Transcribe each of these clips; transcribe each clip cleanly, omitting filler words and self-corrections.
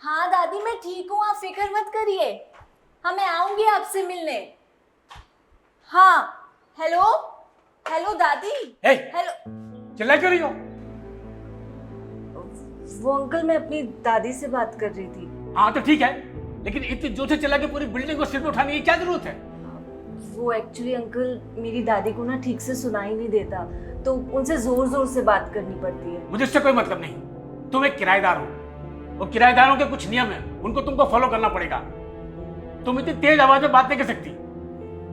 हाँ दादी, मैं ठीक हूँ, आप फिक्र मत करिए। हाँ, मैं आऊंगी आपसे मिलने। हाँ। हेलो हेलो दादी। हे, हेलो। चिल्ला क्यों रही हो? वो अंकल, मैं अपनी दादी से बात कर रही थी। हाँ तो ठीक है, लेकिन इतनी जोर से चिल्ला के पूरी बिल्डिंग को सिर पे उठाने की क्या जरूरत है? वो एक्चुअली अंकल, मेरी दादी को ना ठीक से सुनाई नहीं देता, तो उनसे जोर जोर से बात करनी पड़ती है। मुझे इससे कोई मतलब नहीं। तुम एक किराएदार हो, वो किराएदारों के कुछ नियम है, उनको तुमको फॉलो करना पड़ेगा। तुम इतनी तेज आवाज में बात नहीं कर सकती।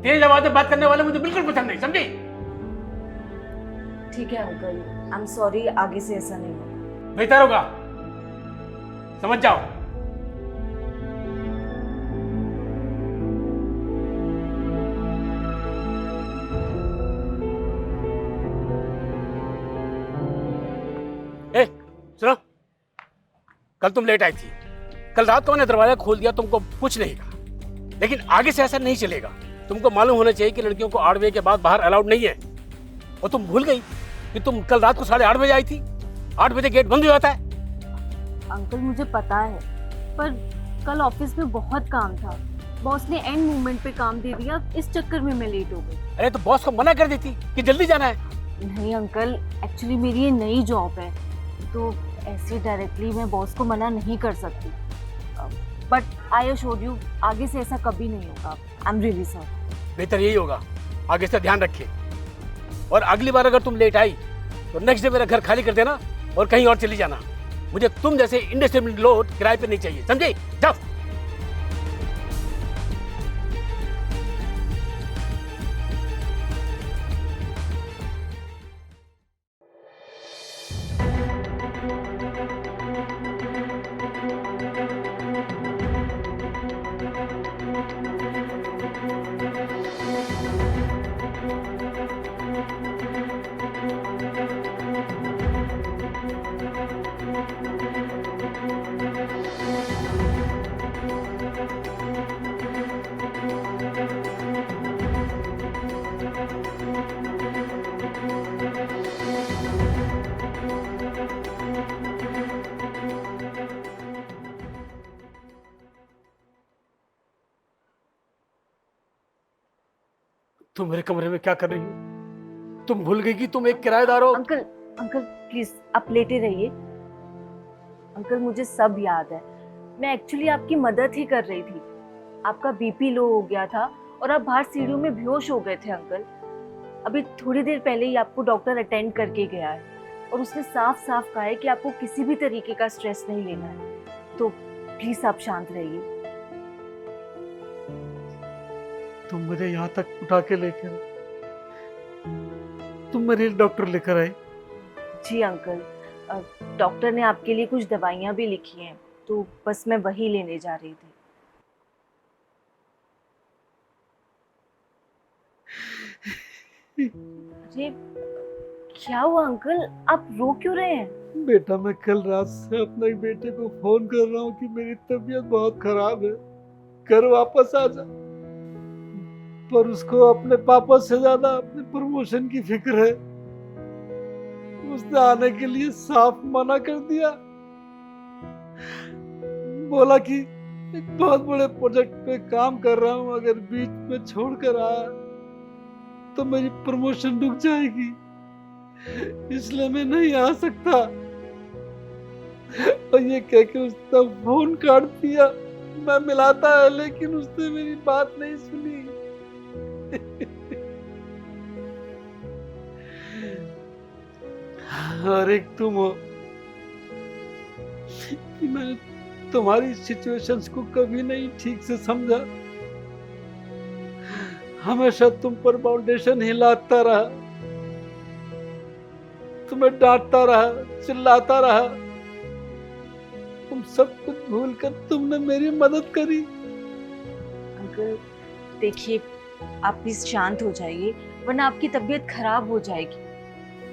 तेज आवाज में बात करने वाले मुझे बिल्कुल पसंद नहीं, समझी? ठीक है अंकल, आई एम सॉरी, आगे से ऐसा नहीं होगा। बेहतर होगा, समझ जाओ। ए, सुनो, कल तुम लेट आई थी। कल रात को मैंने दरवाजा खोल दिया, तुमको कुछ नहीं कहा, लेकिन आगे से ऐसा नहीं चलेगा। तुमको मालूम होना चाहिए कि लड़कियों को 8 बजे के बाद बाहर अलाउड नहीं है। और तुम भूल गई कि तुम कल रात को 8:30 बजे आई थी। 8 बजे गेट बंद हो जाता है। अंकल मुझे पता है, पर कल ऑफिस में बहुत काम था। बॉस ने एंड मोमेंट पे काम दे दिया, इस चक्कर में मैं लेट हो गई। अरे तो बॉस को मना कर देती कि जल्दी जाना है। नहीं अंकल, एक्चुअली मेरी ये नई जॉब है, तो ऐसे डायरेक्टली मैं बॉस को मना नहीं कर सकती। बट आई अश्योर यू, आगे से ऐसा कभी नहीं होगा। I am really sorry. बेहतर यही होगा, आगे से ध्यान रखिए। और अगली बार अगर तुम लेट आई तो नेक्स्ट डे मेरा घर खाली कर देना और कहीं और चली जाना। मुझे तुम जैसे इंडस्ट्रियल लोग किराए पे नहीं चाहिए, समझे? जाओ। तुम मेरे कमरे में क्या कर रही हो? तुम भूल गई कि तुम एक किराएदार हो। अंकल, अंकल प्लीज आप लेटे रहिए। अंकल मुझे सब याद है, मैं एक्चुअली आपकी मदद ही कर रही थी। आपका बीपी लो हो गया था और आप बाहर सीढ़ियों में बेहोश हो गए थे अंकल। अभी थोड़ी देर पहले ही आपको डॉक्टर अटेंड करके गया है और उसने साफ साफ कहा है कि आपको किसी भी तरीके का स्ट्रेस नहीं लेना है। तो प्लीज आप शांत रहिए। तुम मुझे यहाँ तक उठा के लेकर, तुम मेरे लिए डॉक्टर लेकर आए। जी अंकल, डॉक्टर ने आपके लिए कुछ दवाइयाँ भी लिखी हैं, तो बस मैं वही लेने जा रही थी। अरे क्या हुआ अंकल, आप रो क्यों रहे हैं? बेटा, मैं कल रात से अपने बेटे को फोन कर रहा हूँ कि मेरी तबीयत बहुत खराब है, घर वापस आ जा। पर उसको अपने पापा से ज्यादा अपने प्रमोशन की फिक्र है। उसने आने के लिए साफ मना कर दिया। बोला कि एक बहुत बड़े प्रोजेक्ट पे काम कर रहा हूँ, अगर बीच में छोड़कर आया तो मेरी प्रमोशन रुक जाएगी, इसलिए मैं नहीं आ सकता। और ये कह के उसने फोन काट दिया। मैं मिलाता है लेकिन उसने मेरी बात नहीं सुनी। और एक तुम हो कि मैंने तुम्हारी सिचुएशंस को कभी नहीं ठीक से समझा। हमेशा तुम पर फाउंडेशन हिलाता रहा, तुम्हें डांटता रहा, चिल्लाता रहा। तुम सब कुछ भूलकर तुमने मेरी मदद करी। अंकल देखिए, आप प्लीज शांत हो जाइए, वरना आपकी तबीयत खराब हो जाएगी।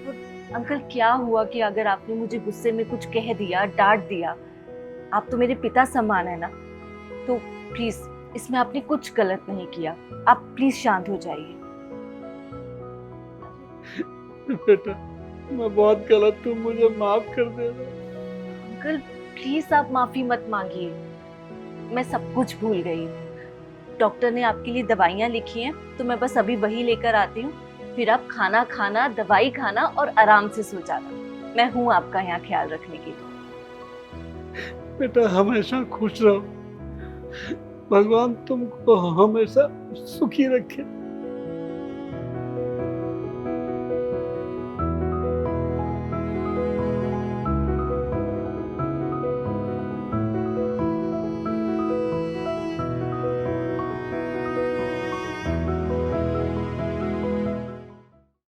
और अंकल क्या हुआ कि अगर आपने मुझे गुस्से में कुछ कह दिया, डांट दिया, आप तो मेरे पिता समान है ना, तो प्लीज इसमें आपने कुछ गलत नहीं किया। आप प्लीज शांत हो जाइए। बेटा, मैं बहुत गलत हूँ, मुझे माफ कर देना। अंकल प्लीज आप माफी मत मांगिए, मैं सब कुछ भूल गई हूँ। डॉक्टर ने आपके लिए दवाइयाँ लिखी हैं, तो मैं बस अभी वही लेकर आती हूँ। फिर आप खाना खाना, दवाई खाना और आराम से सो जाना। मैं हूँ आपका यहाँ ख्याल रखने के लिए। बेटा हमेशा खुश रहो, भगवान तुमको हमेशा सुखी रखे।